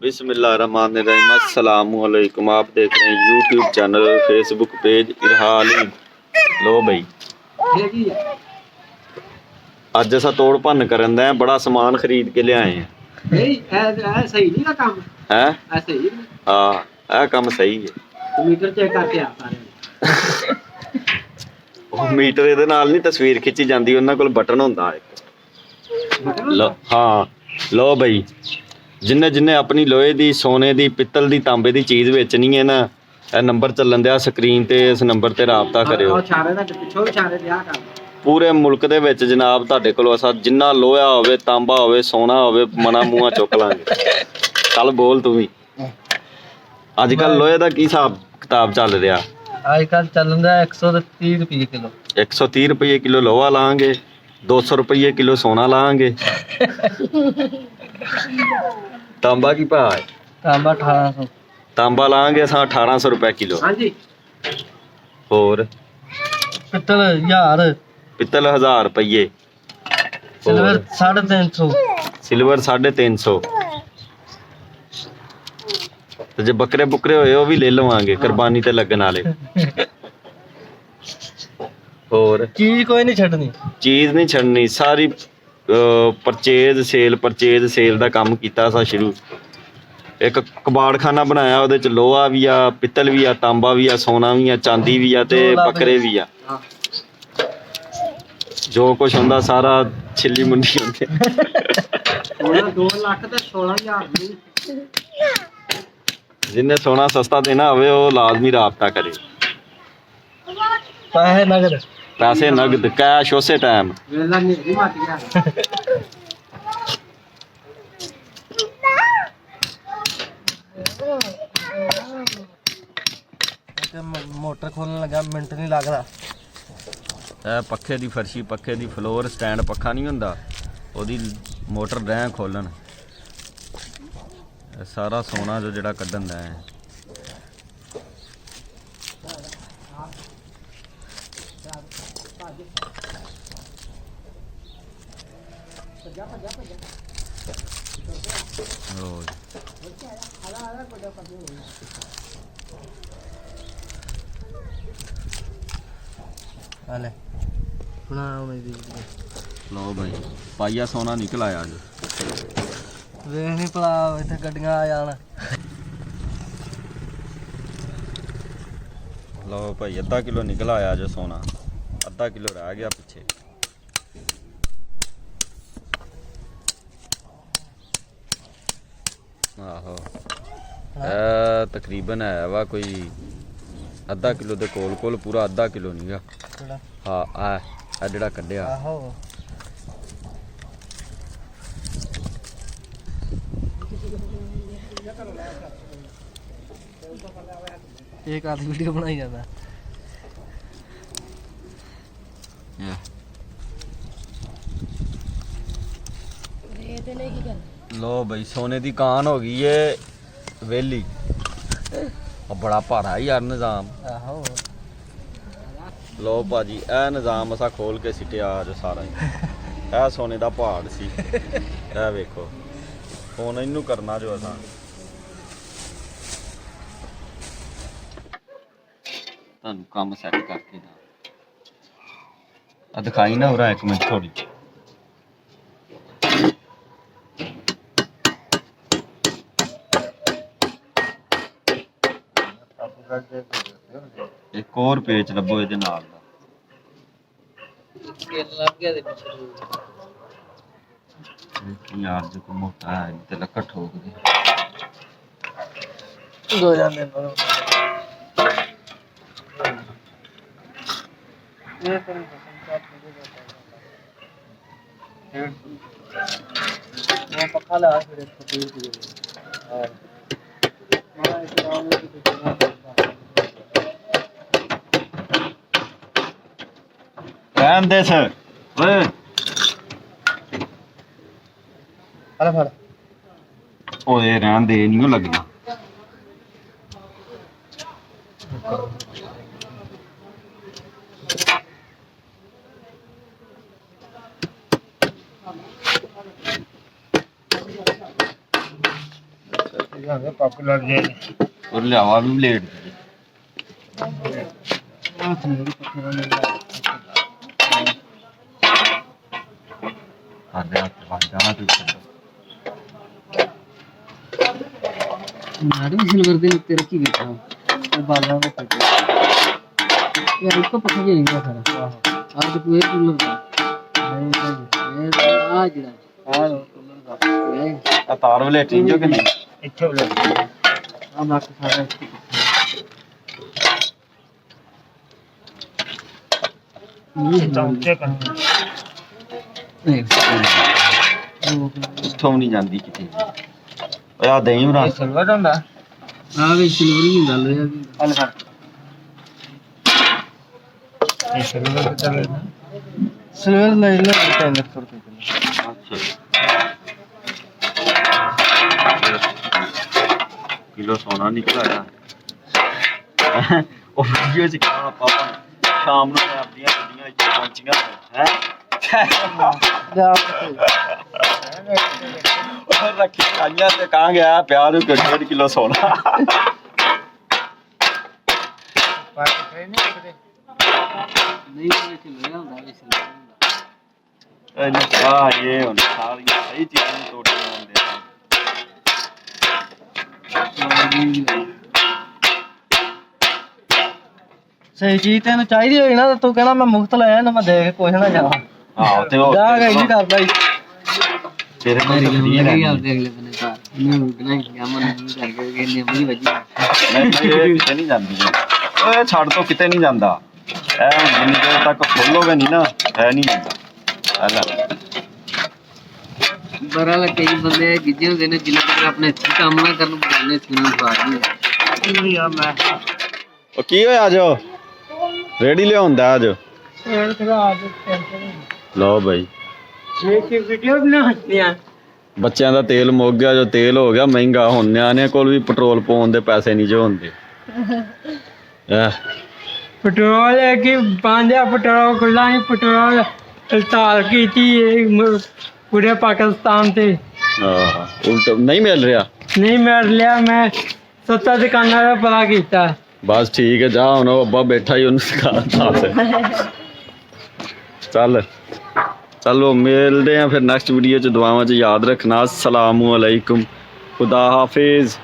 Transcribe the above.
बिस्मिल्लाहिर्रहमानिर्रहीम। अस्सलामुअलैकुम। आप देख रहे हैं यूट्यूब चैनल, फेसबुक पेज इरहाली। लो भाई, अज असा तोड़ भन्न करन दे बड़ा समान खरीद के लियाए हैं। सही नहीं काम है? सही हाँ, यह काम सही है। मीटर चेक करके आ सारे मीटर ਇਹਦੇ ਨਾਲ ਨਹੀਂ ਤਸਵੀਰ ਖਿੱਚੀ ਜਾਂਦੀ, ਉਹਨਾਂ ਕੋਲ ਬਟਨ ਹੁੰਦਾ ਇੱਕ। ਲੋ ਹਾਂ, ਲੋ ਬਈ, ਜਿੰਨੇ ਜਿੰਨੇ ਆਪਣੀ ਲੋਹੇ ਦੀ, ਸੋਨੇ ਦੀ, ਪਿੱਤਲ ਦੀ, ਤਾਂਬੇ ਦੀ ਚੀਜ਼ ਵੇਚਣੀ ਹੈ ਨਾ, ਇਹ ਨੰਬਰ ਚੱਲਣ ਦਿਆ ਸਕਰੀਨ ਤੇ, ਇਸ ਨੰਬਰ ਤੇ ਰਾਬਤਾ ਕਰਿਓ। ਪੂਰੇ ਮੁਲਕ ਦੇ ਵਿੱਚ ਜਨਾਬ ਤੁਹਾਡੇ ਕੋਲ ਅਸਾਂ ਜਿੰਨਾ ਲੋਹਾ ਹੋਵੇ, ਤਾਂਬਾ ਹੋਵੇ, ਸੋਨਾ ਹੋਵੇ, ਮਨਾ ਮੂੰਹਾਂ ਚੁੱਕ ਲਾਂਗੇ। ਕੱਲ ਬੋਲ ਤੂੰ ਵੀ। ਅੱਜ ਕੱਲ ਲੋਹੇ ਦਾ ਕੀ ਹਿਸਾਬ ਕਿਤਾਬ ਚੱਲ ਰਿਹਾ? ਅੱਜ ਕੱਲ ਚੱਲਣ ਦਾ 130 ਰੁਪਏ ਕਿਲੋ। 130 ਰੁਪਏ ਕਿਲੋ ਲੋਹਾ ਲਾਂਗੇ, 200 ਰੁਪਏ ਕਿਲੋ ਸੋਨਾ ਲਾਂਗੇ। ਤਾਂਬਾ ਕੀ ਭਾਅ ਹੈ? ਤਾਂਬਾ 1800। ਤਾਂਬਾ ਲਾਂਗੇ ਅਸਾਂ 1800 ਰੁਪਏ ਕਿਲੋ। ਹਾਂਜੀ। ਹੋਰ ਪਿੱਤਲ 1000। ਪਿੱਤਲ 1000 ਰੁਪਏ। ਸਿਲਵਰ 350। ਸਿਲਵਰ 350। ਤੇ ਜੇ ਬੱਕਰੇ ਬੁੱਕਰੇ ਹੋਏ ਉਹ ਵੀ ਲੈ ਲਵਾਂਗੇ, ਕੁਰਬਾਨੀ ਤੇ ਲੱਗਣ ਵਾਲੇ। ਹੋਰ ਚੀਜ਼ ਕੋਈ ਨਹੀਂ ਛੱਡਣੀ। ਚੀਜ਼ ਨਹੀਂ ਛੱਡਣੀ, ਸਾਰੀ ਪਰਚੇਜ਼ ਸੇਲ ਦਾ ਕੰਮ ਕੀਤਾ ਸਾ ਸ਼ੁਰੂ। ਇੱਕ ਕਬਾੜਖਾਨਾ ਬਣਾਇਆ, ਉਹਦੇ ਚ ਲੋਹਾ ਵੀ ਆ, ਪਿੱਤਲ ਵੀ ਆ, ਤਾਂਬਾ ਵੀ ਆ, ਸੋਨਾ ਵੀ ਆ, ਚਾਂਦੀ ਵੀ ਆ ਤੇ ਬੱਕਰੇ ਵੀ ਆ। ਜੋ ਕੁਛ ਹੁੰਦਾ ਸਾਰਾ ਛਿੱਲੀ ਮੁੰਡੀ ਹੁੰਦੇ। 2 ਲੱਖ ਤੇ 16000 ਜਿੰਨੇ ਸੋਨਾ ਸਸਤਾ ਦੇਣਾ ਹੋਵੇ ਉਹ ਲਾਜ਼ਮੀ ਰਾਬਤਾ ਕਰੇ। ਪੈਸੇ ਨਗਦ, ਕੈਸ਼ ਉਸੇ ਟਾਈਮ। ਮੋਟਰ ਖੋਲਣ ਲੱਗਾ ਮਿੰਟ ਨਹੀਂ ਲੱਗਦਾ। ਇਹ ਪੱਖੇ ਦੀ ਫਰਸ਼ੀ, ਪੱਖੇ ਦੀ ਫਲੋਰ ਸਟੈਂਡ ਪੱਖਾ ਨਹੀਂ ਹੁੰਦਾ, ਉਹਦੀ ਮੋਟਰ ਰਹਿ ਖੋਲਣ। ਸਾਰਾ ਸੋਨਾ ਜੋ ਜਿਹੜਾ ਕੱਢਣ ਦਾ ਹੈ। लो भाई, पाइया सोना निकल आया आज। ਵੇਖ ਨਹੀਂ ਭਲਾ ਇੱਥੇ ਗੱਡੀਆਂ ਆ ਜਾਣ। लो भाई, आधा किलो निकल आया जो सोना, आधा किलो रह गया पीछे। आहो, तकरीबन है वा कोई आधा किलो दे कोल पूरा आधा किलो नहीं गा। हाँ, आ जेड़ा कड्ढिया। एक आधी वीडियो बनाई जाता। लो भाई, सोने की कान हो गई है वेली। बड़ा भारा यार निज़ाम। लो भाजी, ए निज़ाम असा खोल के सिटिया जो सारा ही। ए सोने का पहाड़ सी। ए वेखो हुण इनू करना जो असा तुहानू काम सैट करके दिखाई ना हो रहा। एक मिनट थोड़ी एक और पेच लभो इहदे नाल दा। यार जो को मोटा है ते लक्कड़ ठोक दे। दो जाने पक्का लगा फिर रहन दे सर। ओए अरे फड़ ओए रहन दे, नहीं लगना। पॉपुलर जे और लियावा भी लेट मैडम सिल्वर दिन उत्ते रखी बैठा और बाला को पकड़ यार इसको पकड़ के नहीं सारा आज तो पूरे कूलर का नहीं आज जड़ा आज कूलर का तार वाले चेंज हो के नहीं इथे बोले हां बाकी सारा चौंके कर ਇੱਥੋਂ ਨਹੀਂ ਜਾਂਦੀ ਕਿਤੇ ਓਏ ਆ ਦਹੀਂ ਬਣਾ सिल्वर ਹੁੰਦਾ ਆ ਵੀ ਸਿਲਵਰ ਹੀ ਗੱਲ ਰਿਹਾ हल कर ये सिल्वर के चले ना सिल्वर ले ले 300 रुपए किलो ਕਿਲੋ ਸੋਨਾ ਨਿਕਲ ਆਇਆ ਉਹ ਵੀਡੀਓ ਚ ਕਿਹਾ ਪਾਪਾ ਸ਼ਾਮ ਨੂੰ ਮੈਂ ਆਪਣੀਆਂ ਗੱਡੀਆਂ ਇੱਥੇ ਪਹੁੰਚੀਆਂ ਹੈ ਜਾ ਉਹ ਰੱਖੀ ਆਈਆਂ ਤੇ ਕਾਂ ਗਿਆ ਪਿਆ ਨੂੰ 1.5 ਕਿਲੋ ਸੋਨਾ पार्टी ट्रेन नहीं करते ਨਹੀਂ ਇਹ ਸਿਲਵਰ ਹੁੰਦਾ ਇਹ ਸਿਲਵਰ ਹੁੰਦਾ ਇਹਨੇ ਆ ਇਹ ਹੁਣ ਸਾਰੀਆਂ ਸਹੀ ਚੀਜ਼ਾਂ ਨੂੰ ਤੋੜੀਆਂ ਹੁੰਦੇ ਸਹੀ ਚੀਜ਼ ਤੈਨੂੰ ਚਾਹੀਦੀ ਹੋਈ ਨਾ ਤਾਂ ਤੂੰ ਕਹਿਣਾ ਮੈਂ ਮੁਫਤ ਲਾਇਆ ਨਾ ਮੈਂ ਦੇਖ ਕੁਛ ਨਾ ਜਾਵਾਂ ਆਹੋ ਤੇ ਉਹ ਜਾ ਕੇ ਨਹੀਂ ਕਰਦਾ ਤੇਰੇ ਕੋਲ ਤਾਂ ਵਧੀਆ ਰਹਿਣੀ। ਅਗਲੇ ਬੰਨੇ ਤਾਂ ਇਹਨੂੰ ਬਣਾਈ ਗਿਆ ਮਨ ਨਹੀਂ ਕਰਕੇ ਕਿ ਇੰਨੀ ਬੜੀ ਵੱਜੀ ਨਹੀਂ ਇਹ ਕਿਤੇ ਨਹੀਂ ਜਾਂਦੀ ਓਏ ਛੱਡ ਤੋਂ ਕਿਤੇ ਨਹੀਂ ਜਾਂਦਾ ਇਹ ਜਿੰਨੀ ਦੇਰ ਤੱਕ ਖੋਲੋਗੇ ਨਹੀਂ ਨਾ ਇਹ ਨਹੀਂ ਜਾਂਦਾ ਲੈ ਬਰਾ ਲ ਕਈ ਬੰਦੇ ਗਿੱਜੇ ਹੁੰਦੇ ਨੇ ਜਿਨ੍ਹਾਂ ਤੱਕ ਆਪਣੇ ਹੱਥੀਂ ਕੰਮ ਨਾ ਕਰਨ ਬੋਲਨੇ ਸੁਣਨ ਸਵਾਦ ਨਹੀਂ नहीं यार मैं ਉਹ ਕੀ ਹੋਇਆ ਅੱਜ ਰੇੜੀ ਲਿਆਉਂਦਾ ਅੱਜ यार थोड़ा आज टेंशन ਲਓ ਬਾਈ ये की वीडियो बनानी है ਬੱਚਿਆਂ ਦਾ ਤੇਲ ਮੁੱਕ ਗਿਆ ਜੋ ਤੇਲ ਹੋ ਗਿਆ ਮਹਿੰਗਾ ਹੁਣ ਨਿਆਣਿਆਂ ਕੋਲ ਵੀ ਪੈਟਰੋਲ ਪਾਉਣ ਦੇ ਪੈਸੇ ਨਹੀਂ ਜੋ ਹੁੰਦੇ पेट्रोल है कि बांधा पेट्रोल खुला नहीं पेट्रोल हड़ताल की थी पूरे पाकिस्तान से ਉਲਟ ਨਹੀਂ ਮਿਲ ਰਿਹਾ नहीं मिल लिया मैं 70 दुकानों का पता किया ਬਸ ਠੀਕ ਹੈ ਜਾ ਹੁਣ ਉਹ ਅੱਬਾ ਬੈਠਾ ਹੀ ਉਹਨੂੰ ਸਿਖਾ ਦੱਸ ਚੱਲ ਚਲੋ ਮਿਲਦੇ ਆ ਫਿਰ ਨੈਕਸਟ ਵੀਡੀਓ ਚ ਦੁਆਵਾਂ ਚ ਯਾਦ ਰੱਖਣਾ ਅਸਲਾਮੁ ਅਲੈਕੁਮ ਖੁਦਾ ਹਾਫਿਜ਼